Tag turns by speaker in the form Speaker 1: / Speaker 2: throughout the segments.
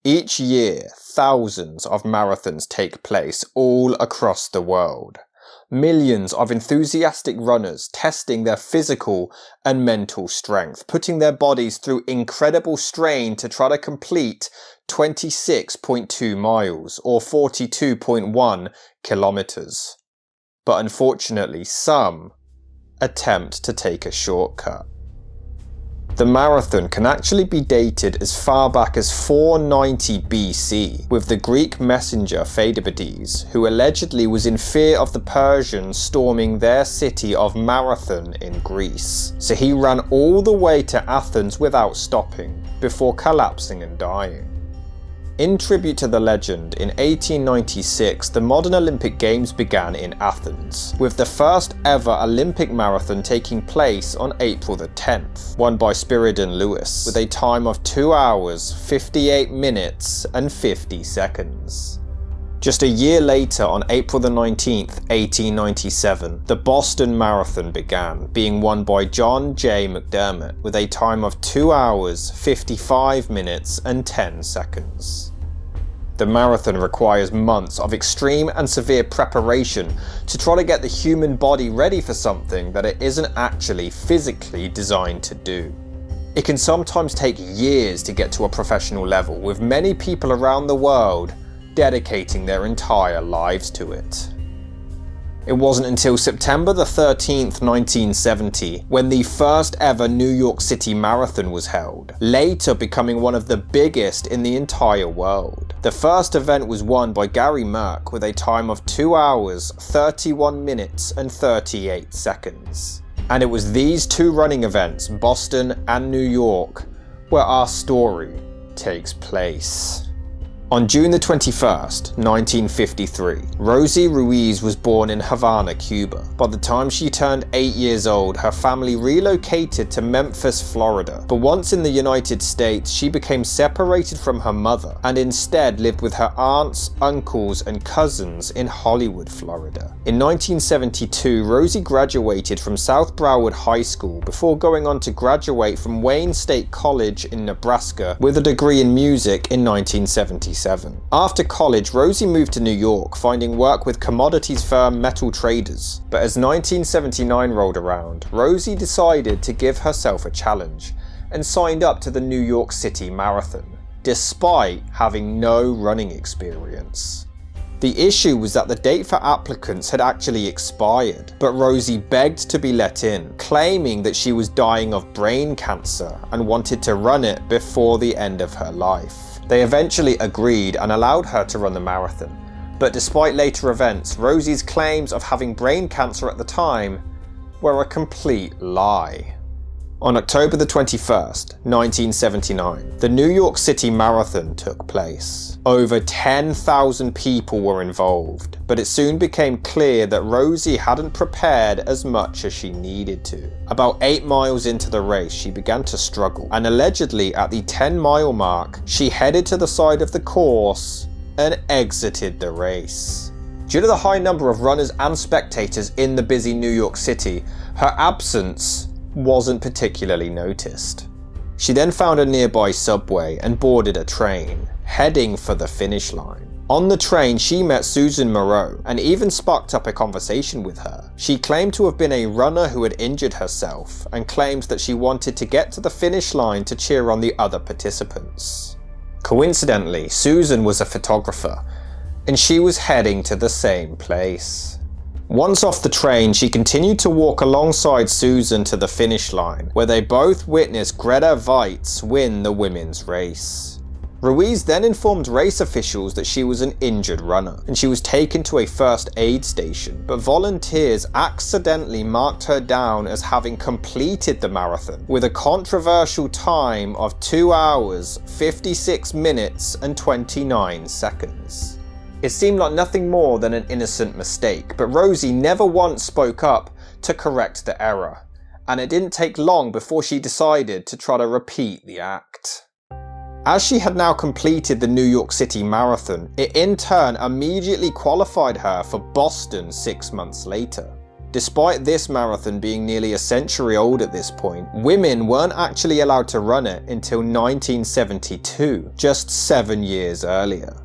Speaker 1: Each year, thousands of marathons take place all across the world. Millions of enthusiastic runners testing their physical and mental strength, putting their bodies through incredible strain to try to complete 26.2 miles or 42.1 kilometers. But unfortunately, some attempt to take a shortcut. The marathon can actually be dated as far back as 490 BC, with the Greek messenger Pheidippides, who allegedly was in fear of the Persians storming their city of Marathon in Greece. So he ran all the way to Athens without stopping, before collapsing and dying. In tribute to the legend, in 1896 the modern Olympic Games began in Athens, with the first ever Olympic marathon taking place on April the 10th, won by Spiridon Lewis, with a time of 2 hours, 58 minutes and 50 seconds. Just a year later, on April the 19th, 1897, the Boston Marathon began, being won by John J. McDermott with a time of 2 hours, 55 minutes and 10 seconds. The marathon requires months of extreme and severe preparation to try to get the human body ready for something that it isn't actually physically designed to do. It can sometimes take years to get to a professional level, with many people around the world dedicating their entire lives to it. It wasn't until September the 13th, 1970, when the first ever New York City Marathon was held, later becoming one of the biggest in the entire world. The first event was won by Gary Merck with a time of 2 hours, 31 minutes and 38 seconds. And it was these two running events, Boston and New York, where our story takes place. On June the 21st, 1953, Rosie Ruiz was born in Havana, Cuba. By the time she turned 8 years old, her family relocated to Memphis, Florida. But once in the United States, she became separated from her mother and instead lived with her aunts, uncles, and cousins in Hollywood, Florida. In 1972, Rosie graduated from South Broward High School before going on to graduate from Wayne State College in Nebraska with a degree in music in 1977. After college, Rosie moved to New York, finding work with commodities firm Metal Traders. But as 1979 rolled around, Rosie decided to give herself a challenge and signed up to the New York City Marathon, despite having no running experience. The issue was that the date for applicants had actually expired, but Rosie begged to be let in, claiming that she was dying of brain cancer and wanted to run it before the end of her life. They eventually agreed and allowed her to run the marathon, but despite later events, Rosie's claims of having brain cancer at the time were a complete lie. On October the 21st, 1979, the New York City Marathon took place. Over 10,000 people were involved, but it soon became clear that Rosie hadn't prepared as much as she needed to. About 8 miles into the race, she began to struggle, and allegedly at the 10-mile mark, she headed to the side of the course and exited the race. Due to the high number of runners and spectators in the busy New York City, her absence wasn't particularly noticed. She then found a nearby subway and boarded a train, heading for the finish line. On the train, she met Susan Moreau and even sparked up a conversation with her. She claimed to have been a runner who had injured herself and claimed that she wanted to get to the finish line to cheer on the other participants. Coincidentally, Susan was a photographer, and she was heading to the same place. Once off the train, she continued to walk alongside Susan to the finish line, where they both witnessed Grete Waitz win the women's race. Ruiz then informed race officials that she was an injured runner, and she was taken to a first aid station, but volunteers accidentally marked her down as having completed the marathon, with a controversial time of 2 hours, 56 minutes and 29 seconds. It seemed like nothing more than an innocent mistake, but Rosie never once spoke up to correct the error, and it didn't take long before she decided to try to repeat the act. As she had now completed the New York City Marathon, it in turn immediately qualified her for Boston 6 months later. Despite this marathon being nearly a century old at this point, women weren't actually allowed to run it until 1972, just 7 years earlier.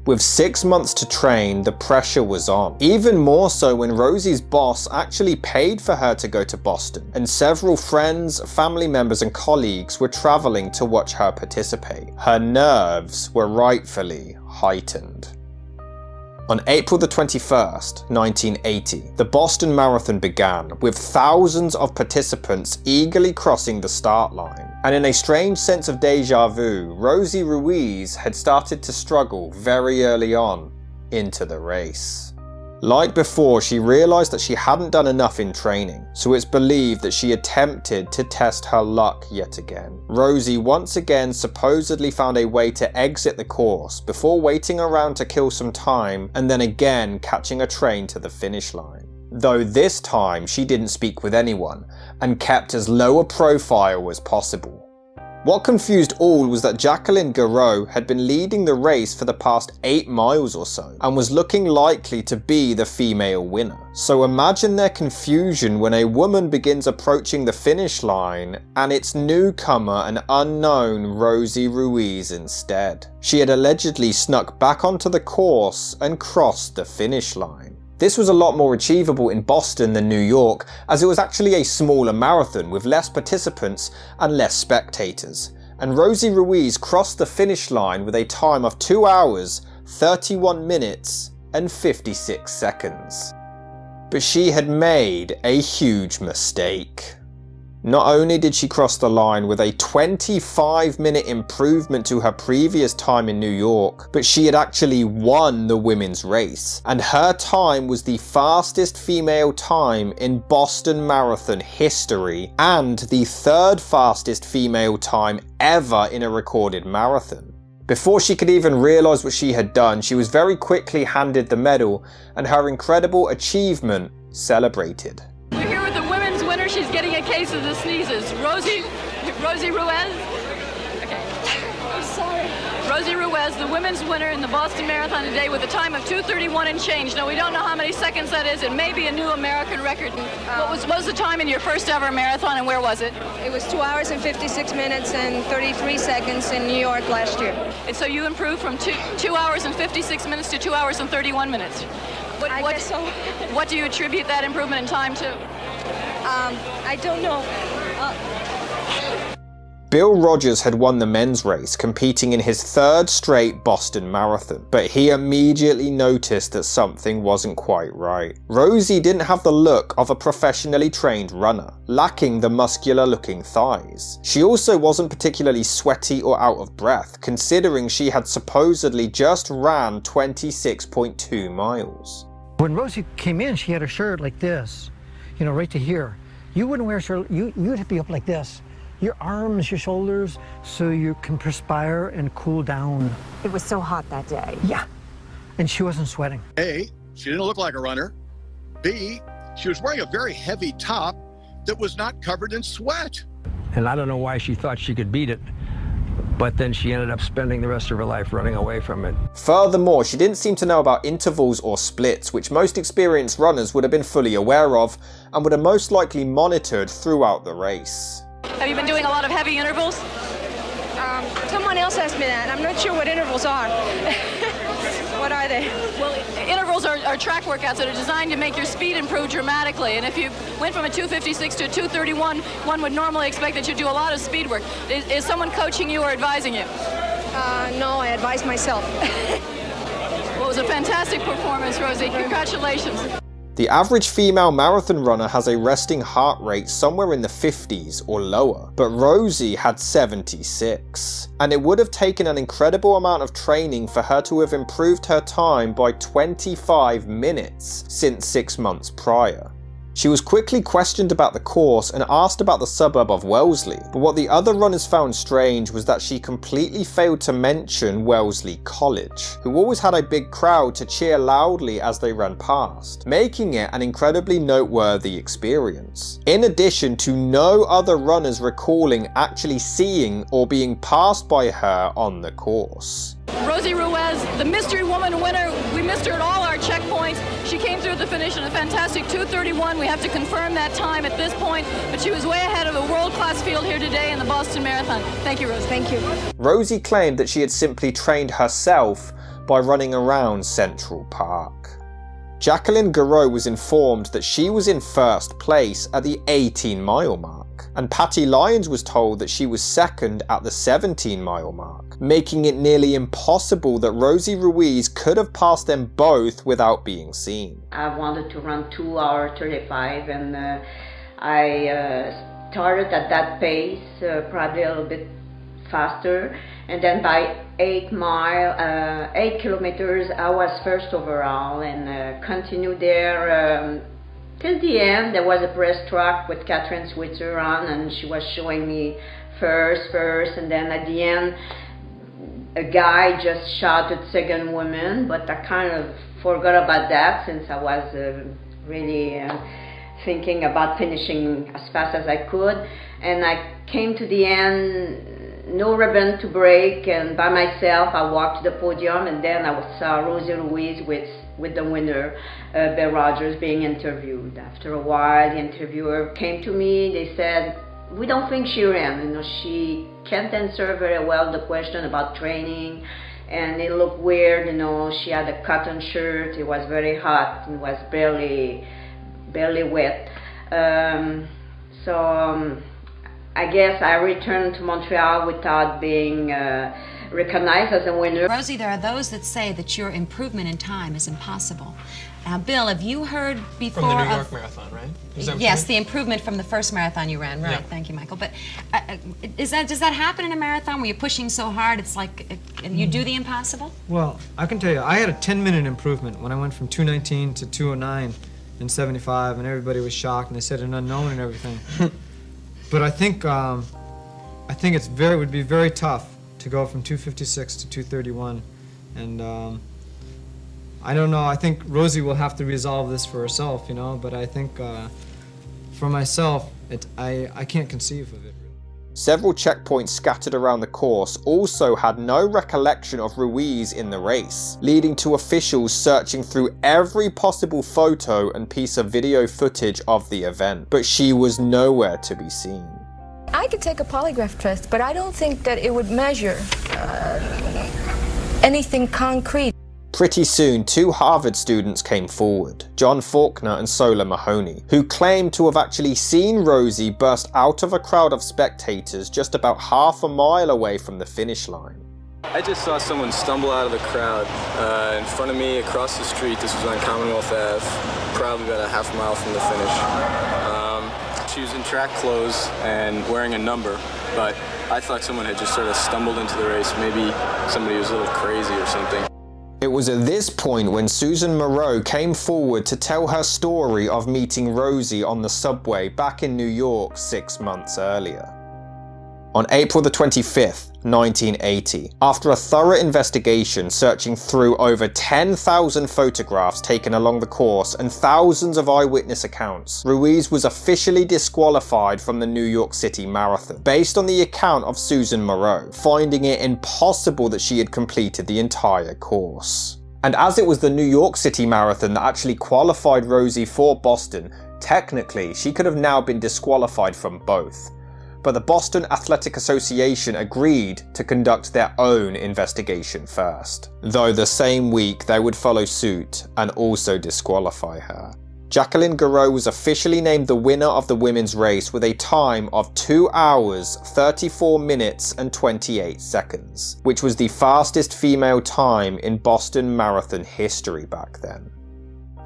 Speaker 1: With 6 months to train, the pressure was on. Even more so when Rosie's boss actually paid for her to go to Boston, and several friends, family members and colleagues were traveling to watch her participate. Her nerves were rightfully heightened. On April the 21st, 1980, the Boston Marathon began, with thousands of participants eagerly crossing the start line. And in a strange sense of deja vu, Rosie Ruiz had started to struggle very early on into the race. Like before, she realised that she hadn't done enough in training, so it's believed that she attempted to test her luck yet again. Rosie once again supposedly found a way to exit the course before waiting around to kill some time and then again catching a train to the finish line. Though this time she didn't speak with anyone and kept as low a profile as possible. What confused all was that Jacqueline Garreau had been leading the race for the past 8 miles or so, and was looking likely to be the female winner. So imagine their confusion when a woman begins approaching the finish line, and it's newcomer and unknown Rosie Ruiz instead. She had allegedly snuck back onto the course and crossed the finish line. This was a lot more achievable in Boston than New York, as it was actually a smaller marathon with less participants and less spectators. And Rosie Ruiz crossed the finish line with a time of 2 hours, 31 minutes and 56 seconds. But she had made a huge mistake. Not only did she cross the line with a 25-minute improvement to her previous time in New York, but she had actually won the women's race, and her time was the fastest female time in Boston Marathon history, and the 3rd fastest female time ever in a recorded marathon. Before she could even realise what she had done, she was very quickly handed the medal, and her incredible achievement celebrated.
Speaker 2: We're here with the women's winner. She's getting a case of the sneezes. Rosie Ruiz. Okay. I'm sorry. Rosie Ruiz, the women's winner in the Boston Marathon today with a time of 2:31 and change. Now, we don't know how many seconds that is. It may be a new American record. What was the time in your first ever marathon, and where was it?
Speaker 3: It was 2 hours and 56 minutes and 33 seconds in New York last year.
Speaker 2: And so you improved from 2 hours and 56 minutes to 2 hours and 31 minutes.
Speaker 3: I guess so.
Speaker 2: What do you attribute that improvement in time to?
Speaker 3: I don't know.
Speaker 1: Bill Rodgers had won the men's race, competing in his 3rd straight Boston Marathon, but he immediately noticed that something wasn't quite right. Rosie didn't have the look of a professionally trained runner, lacking the muscular-looking thighs. She also wasn't particularly sweaty or out of breath, considering she had supposedly just ran 26.2 miles.
Speaker 4: When Rosie came in, she had her shirt like this, you know, right to here. You wouldn't wear a shirt, you'd be up like this. Your arms, your shoulders, so you can perspire and cool down.
Speaker 5: It was so hot that day.
Speaker 4: Yeah, and she wasn't sweating.
Speaker 6: A, she didn't look like a runner. B, she was wearing a very heavy top that was not covered in sweat.
Speaker 7: And I don't know why she thought she could beat it, but then she ended up spending the rest of her life running away from it.
Speaker 1: Furthermore, she didn't seem to know about intervals or splits, which most experienced runners would have been fully aware of and would have most likely monitored throughout the race.
Speaker 2: Have you been doing a lot of heavy intervals?
Speaker 3: Someone else asked me that. I'm not sure what intervals are. What are they?
Speaker 2: Well, intervals are track workouts that are designed to make your speed improve dramatically. And if you went from a 2:56 to a 2:31, one would normally expect that you do a lot of speed work. Is someone coaching you or advising you?
Speaker 3: No, I advise myself.
Speaker 2: Well, it was a fantastic performance, Rosie. Congratulations.
Speaker 1: The average female marathon runner has a resting heart rate somewhere in the 50s or lower, but Rosie had 76. And it would have taken an incredible amount of training for her to have improved her time by 25 minutes since 6 months prior. She was quickly questioned about the course and asked about the suburb of Wellesley, but what the other runners found strange was that she completely failed to mention Wellesley College, who always had a big crowd to cheer loudly as they ran past, making it an incredibly noteworthy experience. In addition to no other runners recalling actually seeing or being passed by her on the course.
Speaker 2: Rosie Ruiz, the mystery woman winner. We missed her at all our checkpoints. She came through the finish in a fantastic 2:31. We have to confirm that time at this point, but she was way ahead of a world-class field here today in the Boston Marathon. Thank you, Rosie.
Speaker 3: Thank you.
Speaker 1: Rosie claimed that she had simply trained herself by running around Central Park. Jacqueline Gouraud was informed that she was in first place at the 18-mile mark, and Patty Lyons was told that she was second at the 17-mile mark, making it nearly impossible that Rosie Ruiz could have passed them both without being seen.
Speaker 8: I wanted to run 2:35, and I started at that pace, probably a little bit faster, and then by 8 kilometers I was first overall, and continued there till the end. There was a press truck with Catherine Switzer on, and she was showing me first, and then at the end a guy just shouted second woman, but I kind of forgot about that since I was really thinking about finishing as fast as I could. And I came to the end, no ribbon to break, and by myself I walked to the podium, and then I saw Rosie Ruiz with the winner, Bill Rogers, being interviewed. After a while, the interviewer came to me. They said, "We don't think she ran. She can't answer very well the question about training, and it looked weird. She had a cotton shirt. It was very hot. It was barely wet." I guess I returned to Montreal without being recognized as a winner.
Speaker 5: Rosie, there are those that say that your improvement in time is impossible. Now, Bill, have you heard before
Speaker 9: from the New York Marathon, right?
Speaker 5: Yes, the improvement from the first marathon you ran, right?
Speaker 9: Yeah.
Speaker 5: Thank you, Michael. But does that happen in a marathon where you're pushing so hard it's like you do the impossible?
Speaker 10: Well, I can tell you, I had a 10-minute improvement when I went from 2:19 to 2:09 in 75, and everybody was shocked, and they said an unknown and everything. But I think it would be very tough to go from 2:56 to 2:31, and I don't know. I think Rosie will have to resolve this for herself, But I think for myself, I can't conceive of it.
Speaker 1: Several checkpoints scattered around the course also had no recollection of Ruiz in the race, leading to officials searching through every possible photo and piece of video footage of the event, but she was nowhere to be seen.
Speaker 3: I could take a polygraph test, but I don't think that it would measure anything concrete.
Speaker 1: Pretty soon, two Harvard students came forward, John Faulkner and Sola Mahoney, who claimed to have actually seen Rosie burst out of a crowd of spectators just about half a mile away from the finish line.
Speaker 11: I just saw someone stumble out of the crowd in front of me across the street. This was on Commonwealth Ave, probably about a half mile from the finish. She was in track clothes and wearing a number, but I thought someone had just sort of stumbled into the race. Maybe somebody was a little crazy or something.
Speaker 1: It was at this point when Susan Moreau came forward to tell her story of meeting Rosie on the subway back in New York 6 months earlier. On April the 25th, 1980, after a thorough investigation searching through over 10,000 photographs taken along the course and thousands of eyewitness accounts, Ruiz was officially disqualified from the New York City Marathon, based on the account of Susan Moreau, finding it impossible that she had completed the entire course. And as it was the New York City Marathon that actually qualified Rosie for Boston, technically she could have now been disqualified from both. But the Boston Athletic Association agreed to conduct their own investigation first, though the same week they would follow suit and also disqualify her. Jacqueline Gouraud was officially named the winner of the women's race with a time of 2 hours, 34 minutes and 28 seconds, which was the fastest female time in Boston Marathon history back then.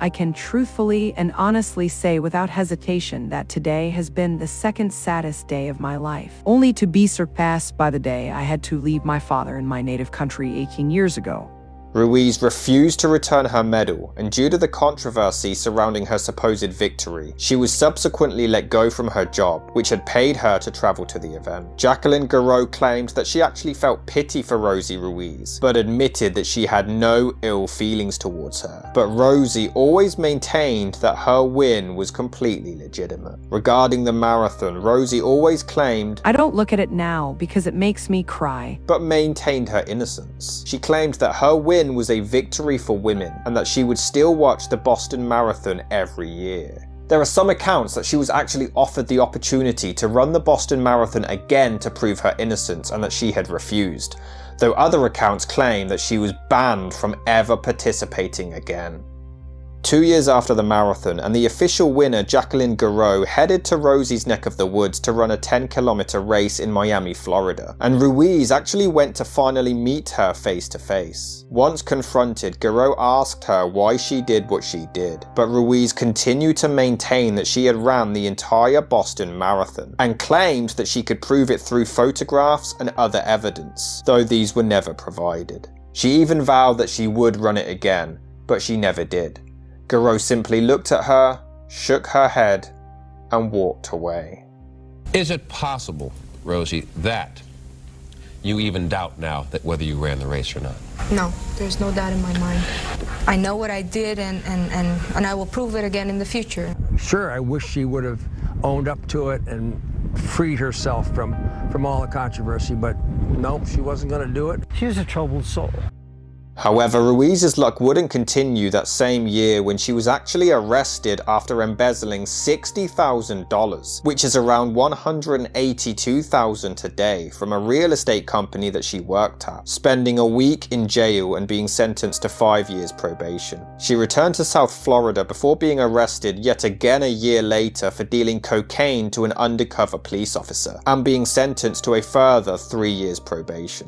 Speaker 12: I can truthfully and honestly say without hesitation that today has been the second saddest day of my life, only to be surpassed by the day I had to leave my father in my native country 18 years ago.
Speaker 1: Ruiz refused to return her medal, and due to the controversy surrounding her supposed victory, she was subsequently let go from her job, which had paid her to travel to the event. Jacqueline Gouraud claimed that she actually felt pity for Rosie Ruiz, but admitted that she had no ill feelings towards her. But Rosie always maintained that her win was completely legitimate. Regarding the marathon, Rosie always claimed,
Speaker 12: "I don't look at it now because it makes me cry,"
Speaker 1: but maintained her innocence. She claimed that her win was a victory for women and that she would still watch the Boston Marathon every year. There are some accounts that she was actually offered the opportunity to run the Boston Marathon again to prove her innocence and that she had refused, though other accounts claim that she was banned from ever participating again. 2 years after the marathon, and the official winner Jacqueline Gouraud headed to Rosie's neck of the woods to run a 10-kilometer race in Miami, Florida, and Ruiz actually went to finally meet her face to face. Once confronted, Gouraud asked her why she did what she did, but Ruiz continued to maintain that she had ran the entire Boston Marathon, and claimed that she could prove it through photographs and other evidence, though these were never provided. She even vowed that she would run it again, but she never did. Gouraud simply looked at her, shook her head, and walked away.
Speaker 9: Is it possible, Rosie, that you even doubt now that whether you ran the race or not?
Speaker 3: No, there's no doubt in my mind. I know what I did, and I will prove it again in the future.
Speaker 7: Sure, I wish she would have owned up to it and freed herself from all the controversy, but no, she wasn't going to do it.
Speaker 4: She was a troubled soul.
Speaker 1: However, Ruiz's luck wouldn't continue that same year when she was actually arrested after embezzling $60,000, which is around $182,000 today, from a real estate company that she worked at, spending a week in jail and being sentenced to 5 years probation. She returned to South Florida before being arrested yet again a year later for dealing cocaine to an undercover police officer, and being sentenced to a further 3 years probation.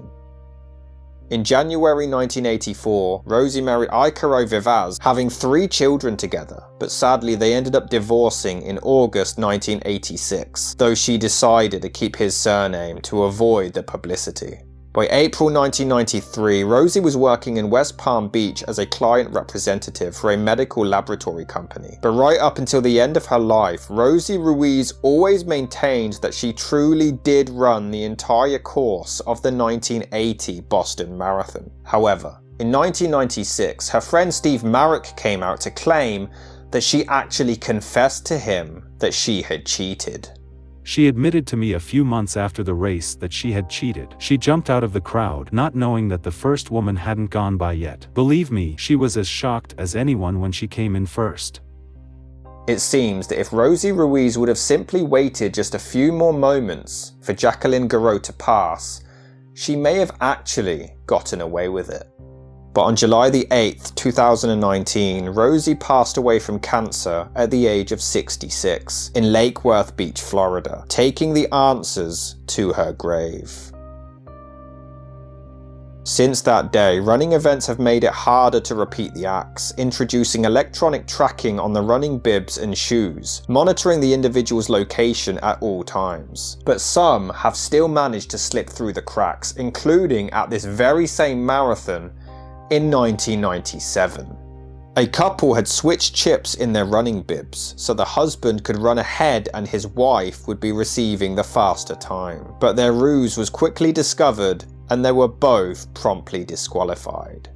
Speaker 1: In January 1984, Rosie married Icaro Vivaz, having 3 children together, but sadly they ended up divorcing in August 1986, though she decided to keep his surname to avoid the publicity. By April 1993, Rosie was working in West Palm Beach as a client representative for a medical laboratory company. But right up until the end of her life, Rosie Ruiz always maintained that she truly did run the entire course of the 1980 Boston Marathon. However, in 1996, her friend Steve Marek came out to claim that she actually confessed to him that she had cheated.
Speaker 13: She admitted to me a few months after the race that she had cheated. She jumped out of the crowd, not knowing that the first woman hadn't gone by yet. Believe me, she was as shocked as anyone when she came in first.
Speaker 1: It seems that if Rosie Ruiz would have simply waited just a few more moments for Jacqueline Gouraud to pass, she may have actually gotten away with it. But on July the 8th, 2019, Rosie passed away from cancer at the age of 66 in Lake Worth Beach, Florida, taking the answers to her grave. Since that day, running events have made it harder to repeat the acts, introducing electronic tracking on the running bibs and shoes, monitoring the individual's location at all times. But some have still managed to slip through the cracks, including at this very same marathon in 1997. A couple had switched chips in their running bibs so the husband could run ahead and his wife would be receiving the faster time. But their ruse was quickly discovered and they were both promptly disqualified.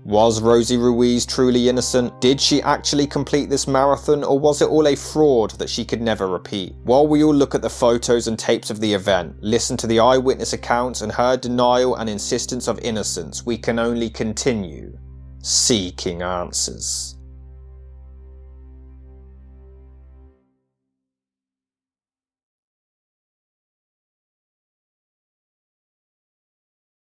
Speaker 1: Was Rosie Ruiz truly innocent? Did she actually complete this marathon, or was it all a fraud that she could never repeat? While we all look at the photos and tapes of the event, listen to the eyewitness accounts and her denial and insistence of innocence, we can only continue seeking answers.